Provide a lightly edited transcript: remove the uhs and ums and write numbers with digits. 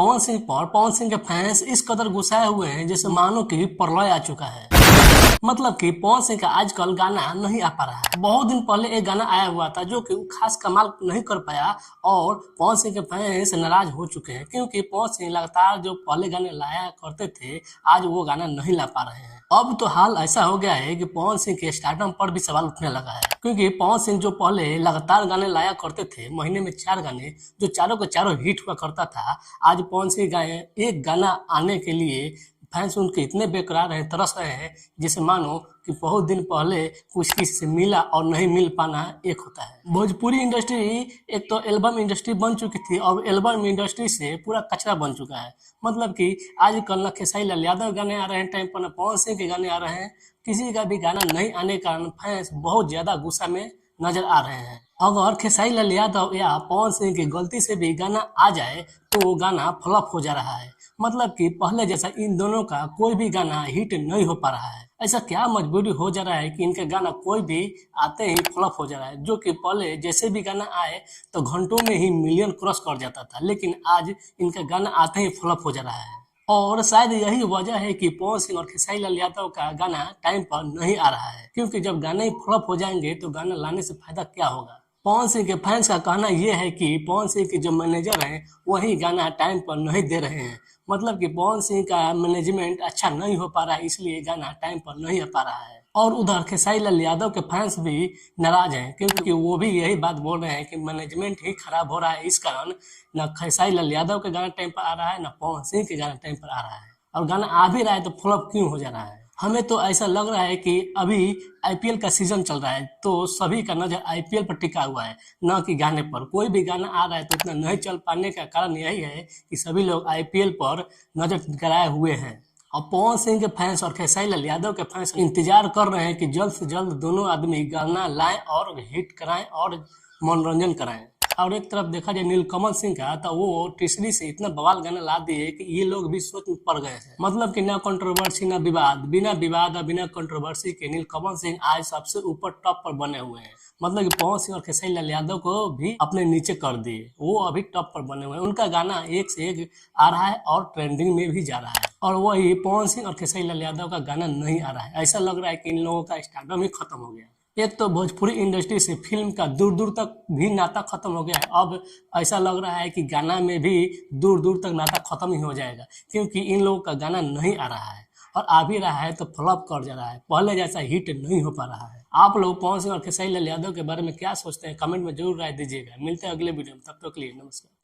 पवन सिंह पर पवन सिंह के फैंस इस कदर गुस्साए हुए हैं जैसे मानो कि प्रलय आ चुका है। मतलब कि पवन सिंह का आजकल गाना नहीं आ पा रहा है। बहुत दिन पहले एक गाना आया हुआ था जो कि खास कमाल नहीं कर पाया और पवन सिंह के फैंस नाराज हो चुके हैं क्योंकि पवन सिंह लगातार जो पहले गाने लाया करते थे आज वो गाना नहीं ला पा रहे हैं। अब तो हाल ऐसा हो गया है कि पवन सिंह के स्टारडम पर भी सवाल उठने लगा है क्योंकि पवन सिंह जो पहले लगातार गाने लाया करते थे, महीने में 4 गाने, जो चारों के चारों हिट हुआ करता था, आज पवन सिंह का एक गाना आने के लिए फैंस उनके इतने बेकरार हैं, तरस रहे हैं जैसे मानो कि बहुत दिन पहले कुछ किसी से मिला और नहीं मिल पाना एक होता है। भोजपुरी इंडस्ट्री एक तो एल्बम इंडस्ट्री बन चुकी थी और एल्बम इंडस्ट्री से पूरा कचरा बन चुका है। मतलब कि आजकल न खेसारी लाल यादव गाने आ रहे हैं टाइम पर, न पवन सिंह के गाने आ रहे हैं। किसी का भी गाना नहीं आने के कारण फैंस बहुत ज्यादा गुस्सा में नजर आ रहे हैं। अगर खेसारी लाल यादव या पवन सिंह की गलती से भी गाना आ जाए तो वो गाना फ्लॉप हो जा रहा है। मतलब कि पहले जैसा इन दोनों का कोई भी गाना हिट नहीं हो पा रहा है। ऐसा क्या मजबूरी हो जा रहा है कि इनका गाना कोई भी आते ही फ्लॉप हो जा रहा है, जो कि पहले जैसे भी गाना आए तो घंटों में ही मिलियन क्रॉस कर जाता था, लेकिन आज इनका गाना आते ही फ्लॉप हो जा रहा है। और शायद यही वजह है कि पवन सिंह और खेसारी लाल यादव का गाना टाइम पर नहीं आ रहा है, क्योंकि जब गाने ही फ्लॉप हो जाएंगे तो गाना लाने से फायदा क्या होगा। पवन सिंह के फैंस का कहना यह है कि पवन सिंह के जो मैनेजर हैं वही गाना टाइम पर नहीं दे रहे हैं। मतलब कि पवन सिंह का मैनेजमेंट अच्छा नहीं हो पा रहा है, इसलिए गाना टाइम पर नहीं आ पा रहा है। और उधर खेसारी लाल यादव के फैंस भी नाराज हैं क्योंकि वो भी यही बात बोल रहे हैं कि मैनेजमेंट ही खराब हो रहा है, इस कारण न खेसारी लाल यादव के गाना टाइम पर आ रहा है, न पवन सिंह के गाना टाइम पर आ रहा है। और गाना आ भी रहा है तो फ्लॉप क्यों हो जा रहा है। हमें तो ऐसा लग रहा है कि अभी आईपीएल का सीजन चल रहा है तो सभी का नजर आईपीएल पर टिका हुआ है, न कि गाने पर। कोई भी गाना आ रहा है तो इतना नहीं चल पाने का कारण यही है कि सभी लोग आईपीएल पर नजर गड़ाए हुए हैं। और पवन सिंह के फैंस और खेसारी लाल यादव के फैंस इंतजार कर रहे हैं कि जल्द से जल्द दोनों आदमी गाना लाएं और हिट कराएं और मनोरंजन कराएं। और एक तरफ देखा जाए नीलकमल सिंह का, तो वो तीसरी से इतना बवाल गाना ला दिए कि ये लोग भी सोच में पड़ गए हैं। मतलब कि ना कंट्रोवर्सी ना विवाद, बिना विवाद और बिना कंट्रोवर्सी के नीलकमल सिंह आज सबसे ऊपर टॉप पर बने हुए हैं। मतलब कि पवन सिंह और खेसारी लाल यादव को भी अपने नीचे कर दिए, वो अभी टॉप पर बने हुए हैं। उनका गाना एक से एक आ रहा है और ट्रेंडिंग में भी जा रहा है, और वही पवन सिंह और खेसारी लाल यादव का गाना नहीं आ रहा है। ऐसा लग रहा है कि इन लोगों का स्टारडम ही खत्म हो गया। एक तो भोजपुरी इंडस्ट्री से फिल्म का दूर दूर तक भी नाता खत्म हो गया है। अब ऐसा लग रहा है कि गाना में भी दूर दूर तक नाता खत्म ही हो जाएगा, क्योंकि इन लोगों का गाना नहीं आ रहा है और आ भी रहा है तो फ्लॉप कर जा रहा है, पहले जैसा हिट नहीं हो पा रहा है। आप लोग पवन सिंह और खेसारी लाल यादव के बारे में क्या सोचते हैं, कमेंट में जरूर राय दीजिएगा। मिलते हैं अगले वीडियो में, तब तक के लिए नमस्कार।